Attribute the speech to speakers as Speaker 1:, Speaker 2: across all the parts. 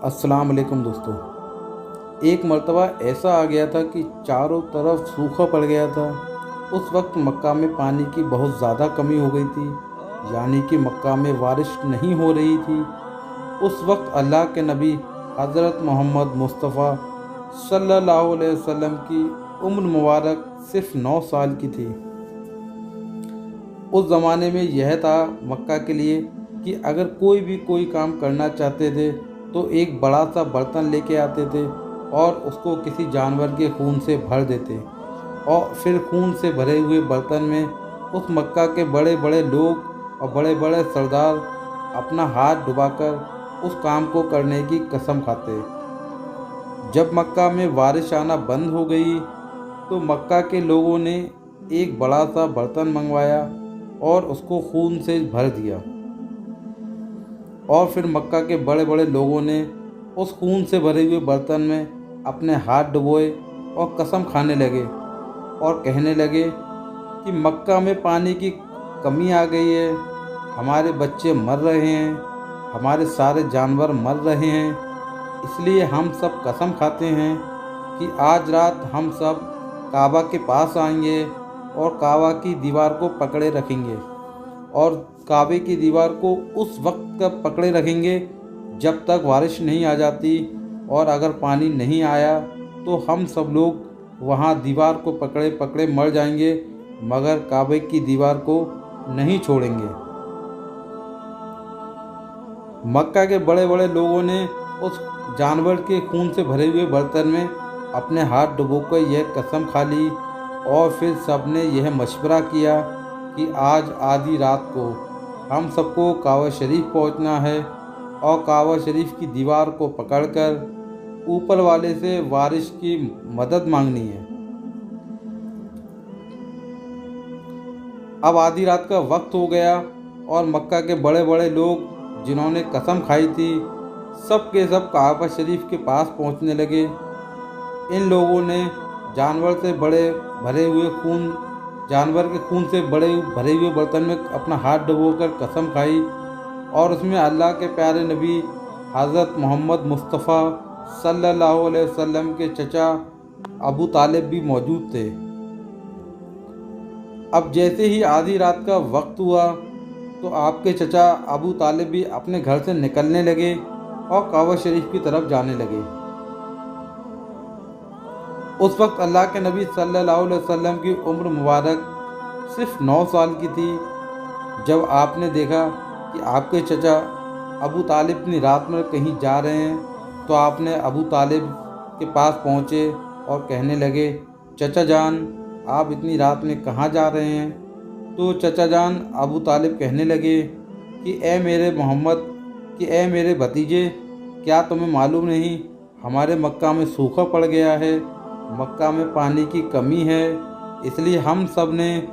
Speaker 1: अस्सलाम वालेकुम दोस्तों। एक मर्तबा ऐसा आ गया था कि चारों तरफ सूखा पड़ गया था। उस वक्त मक्का में पानी की बहुत ज़्यादा कमी हो गई थी, यानी कि मक्का में बारिश नहीं हो रही थी। उस वक्त अल्लाह के नबी हज़रत मोहम्मद मुस्तफ़ा सल्लल्लाहु अलैहि वसल्लम की उम्र मुबारक सिर्फ 9 साल की थी। उस ज़माने में यह था मक्का के लिए कि अगर कोई काम करना चाहते थे तो एक बड़ा सा बर्तन लेके आते थे और उसको किसी जानवर के खून से भर देते और फिर खून से भरे हुए बर्तन में उस मक्का के बड़े बड़े लोग और बड़े बड़े सरदार अपना हाथ डुबाकर उस काम को करने की कसम खाते। जब मक्का में बारिश आना बंद हो गई तो मक्का के लोगों ने एक बड़ा सा बर्तन मंगवाया और उसको खून से भर दिया और फिर मक्का के बड़े बड़े लोगों ने उस खून से भरे हुए बर्तन में अपने हाथ डुबोए और कसम खाने लगे और कहने लगे कि मक्का में पानी की कमी आ गई है, हमारे बच्चे मर रहे हैं, हमारे सारे जानवर मर रहे हैं। इसलिए हम सब कसम खाते हैं कि आज रात हम सब काबा के पास आएंगे और काबा की दीवार को पकड़े रखेंगे और काबे की दीवार को उस वक्त तक पकड़े रखेंगे जब तक बारिश नहीं आ जाती, और अगर पानी नहीं आया तो हम सब लोग वहाँ दीवार को पकड़े पकड़े मर जाएंगे, मगर काबे की दीवार को नहीं छोड़ेंगे। मक्का के बड़े बड़े लोगों ने उस जानवर के खून से भरे हुए बर्तन में अपने हाथ डुबोकर यह कसम खा ली और फिर सबने यह मशवरा किया कि आज आधी रात को हम सबको काबा शरीफ पहुंचना है और काबा शरीफ की दीवार को पकड़कर ऊपर वाले से बारिश की मदद मांगनी है। अब आधी रात का वक्त हो गया और मक्का के बड़े बड़े लोग जिन्होंने कसम खाई थी सब के सब काबा शरीफ के पास पहुंचने लगे। इन लोगों ने जानवर से भरे हुए बर्तन में अपना हाथ डुबोकर कसम खाई और उसमें अल्लाह के प्यारे नबी हज़रत मोहम्मद मुस्तफ़ा सल्लल्लाहु अलैहि वसल्लम के चचा अबू तालिब भी मौजूद थे। अब जैसे ही आधी रात का वक्त हुआ तो आपके चचा अबू तालिब भी अपने घर से निकलने लगे और काबा शरीफ की तरफ जाने लगे। उस वक्त अल्लाह के नबी सल्लल्लाहु अलैहि वसल्लम की उम्र मुबारक सिर्फ 9 साल की थी। जब आपने देखा कि आपके चचा अबू तालिब इतनी रात में कहीं जा रहे हैं तो आपने अबू तालिब के पास पहुँचे और कहने लगे, चचा जान आप इतनी रात में कहाँ जा रहे हैं? तो चचा जान अबू तालिब कहने लगे कि ए मेरे भतीजे, क्या तुम्हें मालूम नहीं हमारे मक्का में सूखा पड़ गया है, मक्का में पानी की कमी है, इसलिए हम सब ने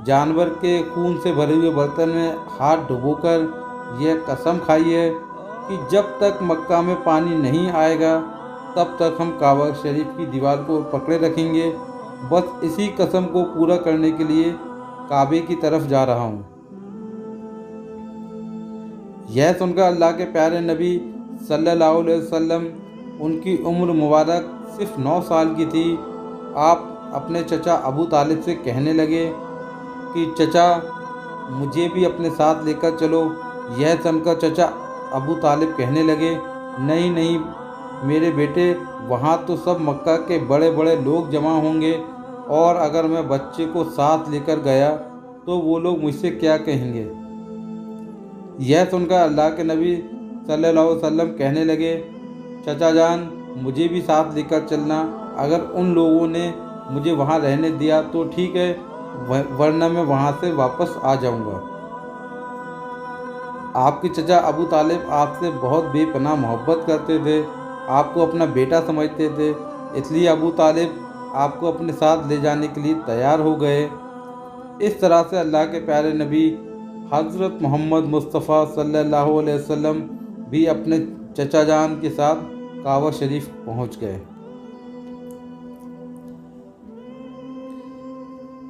Speaker 1: जानवर के खून से भरे हुए बर्तन में हाथ डुबोकर यह कसम खाई है कि जब तक मक्का में पानी नहीं आएगा तब तक हम काबा शरीफ की दीवार को पकड़े रखेंगे। बस इसी कसम को पूरा करने के लिए काबे की तरफ जा रहा हूँ। यह सुनकर अल्लाह के प्यारे नबी सल्लल्लाहु अलैहि वसल्लम, उनकी उम्र मुबारक सिर्फ 9 साल की थी, आप अपने चचा अबू तालिब से कहने लगे कि चचा मुझे भी अपने साथ लेकर चलो। यह सुनकर चचा अबू तालिब कहने लगे, नहीं नहीं मेरे बेटे, वहाँ तो सब मक्का के बड़े बड़े लोग जमा होंगे और अगर मैं बच्चे को साथ लेकर गया तो वो लोग मुझसे क्या कहेंगे। यह सुनकर अल्लाह के नबी सल्लल्लाहु अलैहि वसल्लम कहने लगे, चचा जान मुझे भी साथ लेकर चलना, अगर उन लोगों ने मुझे वहाँ रहने दिया तो ठीक है, वरना मैं वहाँ से वापस आ जाऊँगा। आपके चचा अबू तालिब आपसे बहुत बेपनाह मोहब्बत करते थे, आपको अपना बेटा समझते थे, इसलिए अबू तालिब आपको अपने साथ ले जाने के लिए तैयार हो गए। इस तरह से अल्लाह के प्यारे नबी हज़रत मोहम्मद मुस्तफ़ा सल्लल्लाहु अलैहि वसल्लम भी अपने चचा जान के साथ काबा शरीफ पहुंच गए।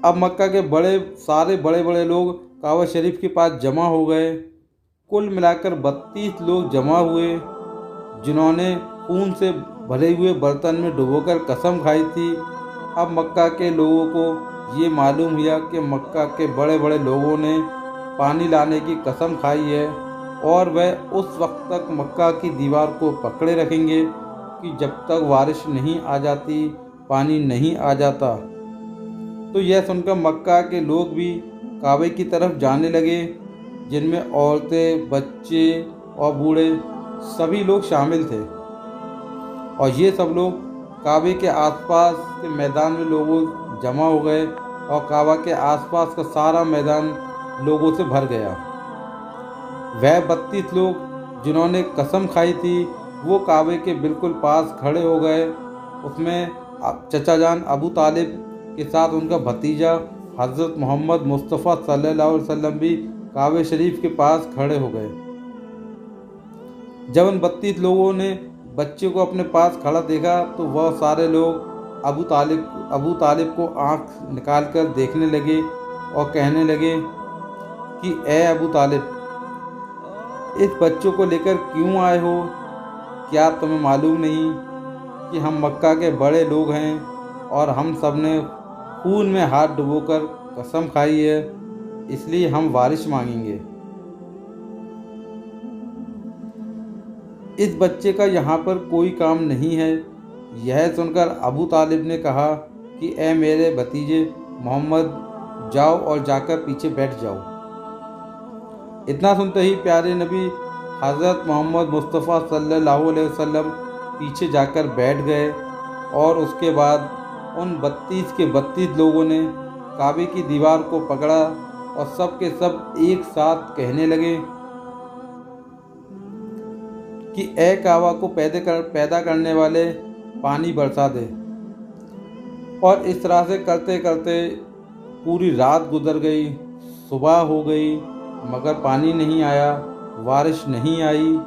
Speaker 1: अब मक्का के सारे बड़े बड़े लोग काबा शरीफ के पास जमा हो गए। कुल मिलाकर 32 लोग जमा हुए। जिन्होंने खून से भरे हुए बर्तन में डुबोकर कसम खाई थी, अब मक्का के लोगों को ये मालूम हुआ कि मक्का के बड़े बड़े लोगों ने पानी लाने की कसम खाई है और वह उस वक्त तक मक्का की दीवार को पकड़े रखेंगे कि जब तक बारिश नहीं आ जाती, पानी नहीं आ जाता। तो यह सुनकर मक्का के लोग भी काबे की तरफ जाने लगे, जिनमें औरतें, बच्चे और बूढ़े सभी लोग शामिल थे। और ये सब लोग काबे के आसपास के मैदान में लोगों जमा हो गए और काबा के आसपास का सारा मैदान लोगों से भर गया। वह 32 लोग जिन्होंने कसम खाई थी वो काबे के बिल्कुल पास खड़े हो गए। उसमें चचा जान अबू तालिब के साथ उनका भतीजा हज़रत मोहम्मद मुस्तफ़ा सल्लल्लाहु अलैहि वसल्लम भी काबे शरीफ के पास खड़े हो गए। जब उन 32 लोगों ने बच्चे को अपने पास खड़ा देखा तो वह सारे लोग अबू तालिब को आंख निकाल कर देखने लगे और कहने लगे कि ए अबू तालिब, इस बच्चों को लेकर क्यों आए हो? क्या तुम्हें मालूम नहीं कि हम मक्का के बड़े लोग हैं और हम सब ने खून में हाथ डुबोकर कसम खाई है, इसलिए हम बारिश मांगेंगे। इस बच्चे का यहाँ पर कोई काम नहीं है। यह सुनकर अबू तालिब ने कहा कि ए मेरे भतीजे मोहम्मद, जाओ और जाकर पीछे बैठ जाओ। इतना सुनते ही प्यारे नबी हज़रत मोहम्मद मुस्तफ़ा सल्लल्लाहु अलैहि वसल्लम पीछे जाकर बैठ गए और उसके बाद उन 32 के 32 लोगों ने काबे की दीवार को पकड़ा और सब के सब एक साथ कहने लगे कि ए काबा को पैदा करने वाले, पानी बरसा दे। और इस तरह से करते करते पूरी रात गुजर गई, सुबह हो गई मगर पानी नहीं आया, बारिश नहीं आई।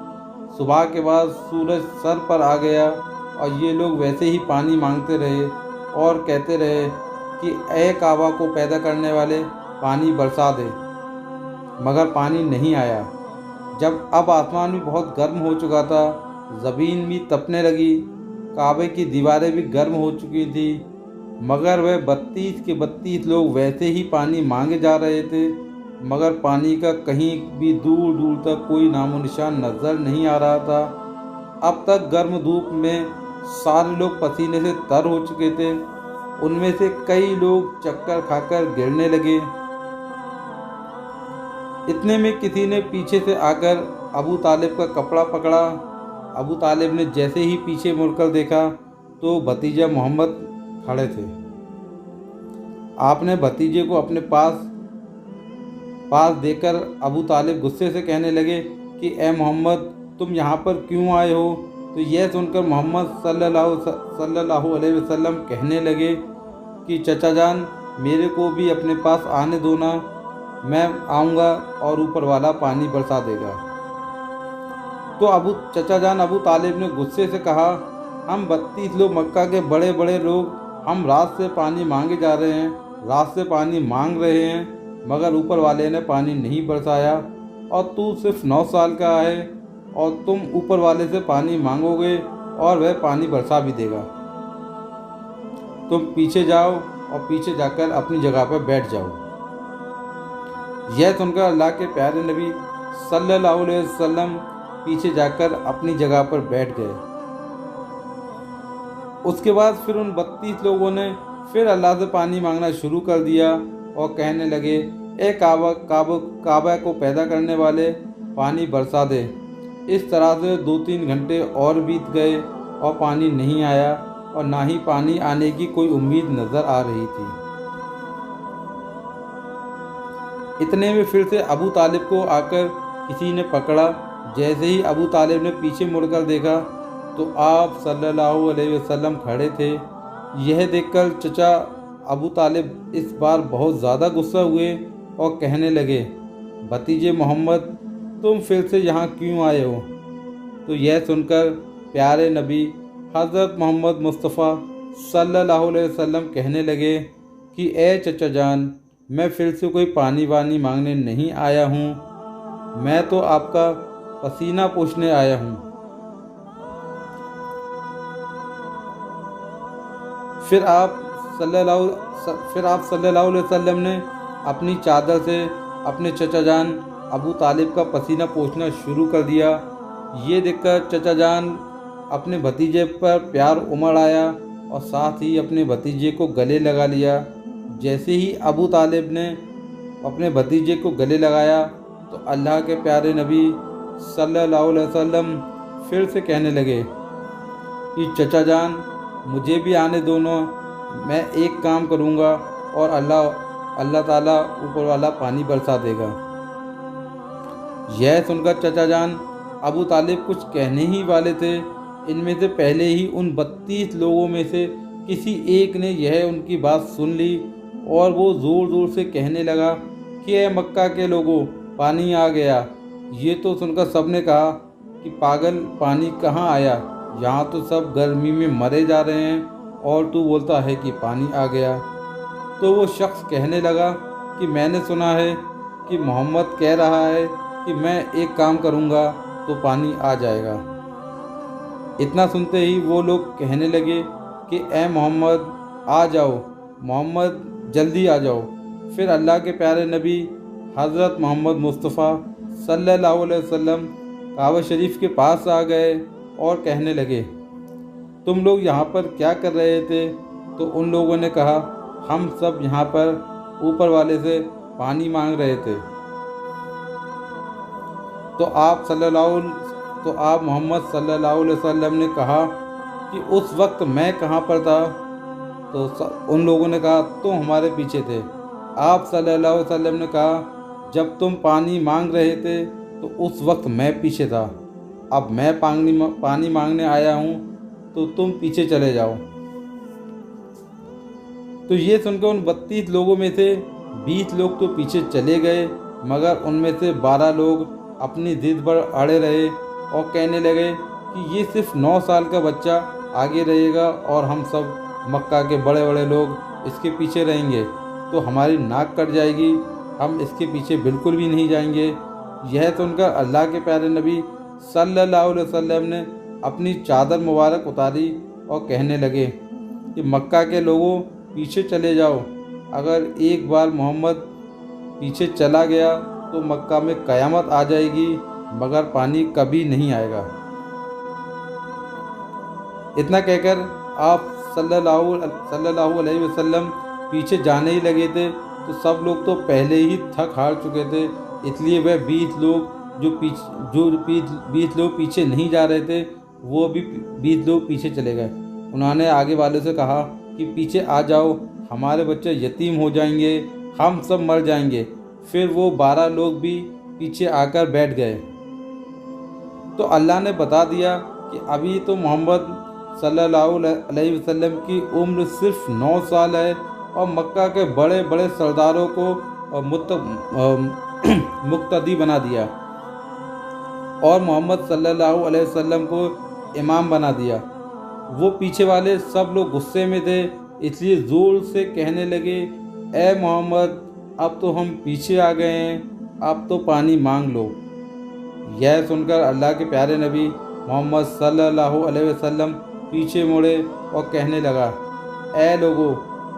Speaker 1: सुबह के बाद सूरज सर पर आ गया और ये लोग वैसे ही पानी मांगते रहे और कहते रहे कि ए काबा को पैदा करने वाले, पानी बरसा दे, मगर पानी नहीं आया। जब अब आसमान भी बहुत गर्म हो चुका था, ज़मीन भी तपने लगी, काबे की दीवारें भी गर्म हो चुकी थी, मगर वह 32 के 32 लोग वैसे ही पानी मांगे जा रहे थे, मगर पानी का कहीं भी दूर दूर तक कोई नामो निशान नज़र नहीं आ रहा था। अब तक गर्म धूप में सारे लोग पसीने से तर हो चुके थे। उनमें से कई लोग चक्कर खाकर गिरने लगे। इतने में किसी ने पीछे से आकर अबू तालिब का कपड़ा पकड़ा। अबू तालिब ने जैसे ही पीछे मुड़कर देखा तो भतीजा मोहम्मद खड़े थे। आपने भतीजे को अपने पास देखकर अबू तालिब गुस्से से कहने लगे कि ए मोहम्मद, तुम यहाँ पर क्यों आए हो? तो यह सुनकर मोहम्मद सल्लल्लाहु अलैहि वसल्लम कहने लगे कि चचा जान, मेरे को भी अपने पास आने दो ना, मैं आऊँगा और ऊपर वाला पानी बरसा देगा। तो चचा जान अबू तालिब ने गुस्से से कहा, हम 32 लोग मक्का के बड़े बड़े लोग, हम रात से पानी मांगे जा रहे हैं, रात से पानी मांग रहे हैं, मगर ऊपर वाले ने पानी नहीं बरसाया और तू सिर्फ 9 साल का है और तुम ऊपर वाले से पानी मांगोगे और वह पानी बरसा भी देगा। तुम पीछे जाओ और पीछे जाकर अपनी जगह पर बैठ जाओ। यह सुनकर अल्लाह के प्यारे नबी सल्लल्लाहु अलैहि वसल्लम पीछे जाकर अपनी जगह पर बैठ गए। उसके बाद फिर उन 32 लोगों ने फिर अल्लाह से पानी मांगना शुरू कर दिया और कहने लगे, ए काबा को पैदा करने वाले, पानी बरसा दे। इस तरह से 2-3 घंटे और बीत गए और पानी नहीं आया और ना ही पानी आने की कोई उम्मीद नज़र आ रही थी। इतने में फिर से अबू तालिब को आकर किसी ने पकड़ा। जैसे ही अबू तालिब ने पीछे मुड़कर देखा तो आप सल्लल्लाहु अलैहि वसल्लम खड़े थे। यह देखकर चचा अबू तालिब इस बार बहुत ज़्यादा गुस्सा हुए और कहने लगे, भतीजे मोहम्मद, तुम फिर से यहाँ क्यों आए हो? तो यह सुनकर प्यारे नबी हज़रत मोहम्मद मुस्तफ़ा सल्लल्लाहु अलैहि वसल्लम कहने लगे कि ए चचा जान, मैं फिर से कोई पानी वानी मांगने नहीं आया हूँ, मैं तो आपका पसीना पोंछने आया हूँ। फिर आप सल्लल्लाहु अलैहि वसल्लम ने अपनी चादर से अपने चचा जान अबू तालिब का पसीना पोंछना शुरू कर दिया। ये देखकर चचा जान अपने भतीजे पर प्यार उमड़ आया और साथ ही अपने भतीजे को गले लगा लिया। जैसे ही अबू तालिब ने अपने भतीजे को गले लगाया तो अल्लाह के प्यारे नबी सल्लल्लाहु अलैहि वसल्लम फिर से कहने लगे कि चचा जान मुझे भी आने दो ना, मैं एक काम करूँगा और अल्लाह ताला ऊपर वाला पानी बरसा देगा। यह सुनकर चचा जान अबू तालिब कुछ कहने ही वाले थे। इनमें से पहले ही उन 32 लोगों में से किसी एक ने यह उनकी बात सुन ली और वो ज़ोर ज़ोर से कहने लगा कि ए मक्का के लोगों, पानी आ गया। ये तो सुनकर सबने कहा कि पागल, पानी कहाँ आया, यहाँ तो सब गर्मी में मरे जा रहे हैं और तू बोलता है कि पानी आ गया। तो वो शख्स कहने लगा कि मैंने सुना है कि मोहम्मद कह रहा है कि मैं एक काम करूँगा तो पानी आ जाएगा। इतना सुनते ही वो लोग कहने लगे कि ए मोहम्मद आ जाओ, मोहम्मद जल्दी आ जाओ। फिर अल्लाह के प्यारे नबी हज़रत मोहम्मद मुस्तफ़ा सल्लल्लाहु अलैहि वसल्लम काबा शरीफ के पास आ गए और कहने लगे, तुम लोग यहाँ पर क्या कर रहे थे? तो उन लोगों ने कहा, हम सब यहाँ पर ऊपर वाले से पानी मांग रहे थे। तो आप मोहम्मद सल्लल्लाहु अलैहि वसल्लम ने कहा कि उस वक्त मैं कहाँ पर था? तो उन लोगों ने कहा, तुम हमारे पीछे थे। आप सल्लल्लाहु अलैहि वसल्लम ने कहा, जब तुम पानी मांग रहे थे तो उस वक्त मैं पीछे था। अब मैं पानी मांगने आया हूँ तो तुम पीछे चले जाओ। तो ये सुनकर उन 32 लोगों में से 20 लोग तो पीछे चले गए, मगर उनमें से 12 लोग अपनी जिद पर अड़े रहे और कहने लगे कि ये सिर्फ 9 साल का बच्चा आगे रहेगा और हम सब मक्का के बड़े बड़े लोग इसके पीछे रहेंगे तो हमारी नाक कट जाएगी, हम इसके पीछे बिल्कुल भी नहीं जाएंगे। यह सुनकर अल्लाह के प्यारे नबी सल्लल्लाहु अलैहि वसल्लम ने अपनी चादर मुबारक उतारी और कहने लगे कि मक्का के लोगों, पीछे चले जाओ। अगर एक बार मोहम्मद पीछे चला गया तो मक्का में क़यामत आ जाएगी, मगर पानी कभी नहीं आएगा। इतना कहकर आप सल्लल्लाहु अलैहि वसल्लम पीछे जाने ही लगे थे तो सब लोग तो पहले ही थक हार चुके थे, इसलिए वह 20 लोग जो 20 लोग पीछे नहीं जा रहे थे वो भी 20 लोग पीछे चले गए। उन्होंने आगे वालों से कहा कि पीछे आ जाओ, हमारे बच्चे यतीम हो जाएंगे, हम सब मर जाएंगे। फिर वो 12 लोग भी पीछे आकर बैठ गए। तो अल्लाह ने बता दिया कि अभी तो मोहम्मद सल्लल्लाहु अलैहि वसल्लम की उम्र सिर्फ 9 साल है और मक्का के बड़े बड़े सरदारों को मुक्तदी बना दिया और मोहम्मद सल्लल्लाहु अलैहि वसल्लम को इमाम बना दिया। वो पीछे वाले सब लोग गुस्से में थे, इसलिए ज़ोर से कहने लगे, ए मोहम्मद, अब तो हम पीछे आ गए हैं, अब तो पानी मांग लो। यह सुनकर अल्लाह के प्यारे नबी मोहम्मद सल्लल्लाहु अलैहि वसल्लम पीछे मुड़े और कहने लगा, ए लोगों,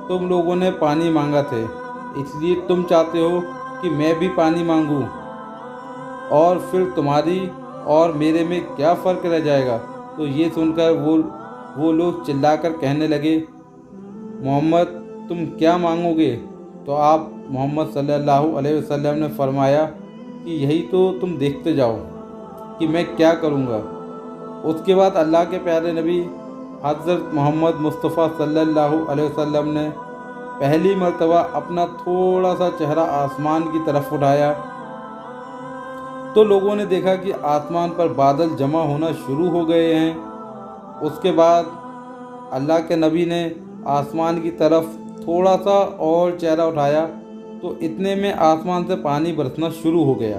Speaker 1: तुम लोगों ने पानी मांगा थे, इसलिए तुम चाहते हो कि मैं भी पानी मांगूं, और फिर तुम्हारी और मेरे में क्या फ़र्क रह जाएगा? तो ये सुनकर वो लोग चिल्लाकर कहने लगे, मोहम्मद, तुम क्या मांगोगे? तो आप मोहम्मद सल्लल्लाहु अलैहि वसल्लम ने फरमाया कि यही तो तुम देखते जाओ कि मैं क्या करूँगा। उसके बाद अल्लाह के प्यारे नबी हज़रत मोहम्मद मुस्तफ़ा सल्लल्लाहु अलैहि वसल्लम ने पहली मर्तबा अपना थोड़ा सा चेहरा आसमान की तरफ उठाया तो लोगों ने देखा कि आसमान पर बादल जमा होना शुरू हो गए हैं। उसके बाद अल्लाह के नबी ने आसमान की तरफ थोड़ा सा और चेहरा उठाया तो इतने में आसमान से पानी बरसना शुरू हो गया।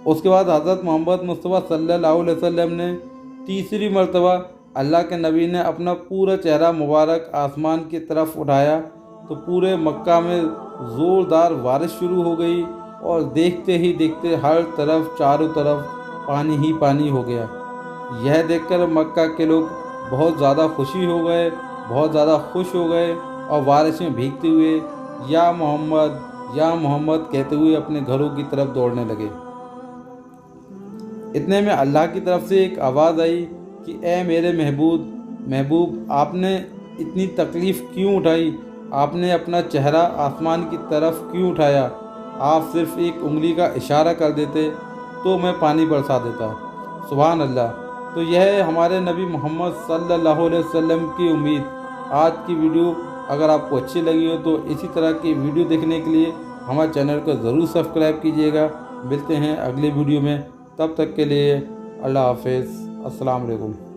Speaker 1: उसके बाद हज़रत मोहम्मद मुस्तफ़ा सल्लल्लाहु अलैहि वसल्लम ने तीसरी मर्तबा अल्लाह के नबी ने अपना पूरा चेहरा मुबारक आसमान की तरफ उठाया तो पूरे मक्का में ज़ोरदार बारिश शुरू हो गई और देखते ही देखते हर तरफ चारों तरफ पानी ही पानी हो गया। यह देखकर मक्का के लोग बहुत ज़्यादा खुशी हो गए, बहुत ज़्यादा खुश हो गए और बारिश में भीगते हुए या मोहम्मद कहते हुए अपने घरों की तरफ दौड़ने लगे। इतने में अल्लाह की तरफ से एक आवाज़ आई कि ए मेरे महबूब, आपने इतनी तकलीफ़ क्यों उठाई? आपने अपना चेहरा आसमान की तरफ क्यों उठाया? आप सिर्फ एक उंगली का इशारा कर देते तो मैं पानी बरसा देता। सुभान अल्लाह। तो यह है हमारे नबी मोहम्मद सल्लल्लाहु अलैहि वसल्लम की उम्मीद। आज की वीडियो अगर आपको अच्छी लगी हो तो इसी तरह की वीडियो देखने के लिए हमारे चैनल को ज़रूर सब्सक्राइब कीजिएगा। मिलते हैं अगली वीडियो में, तब तक के लिए अल्लाह हाफिज़, अस्सलाम वालेकुम।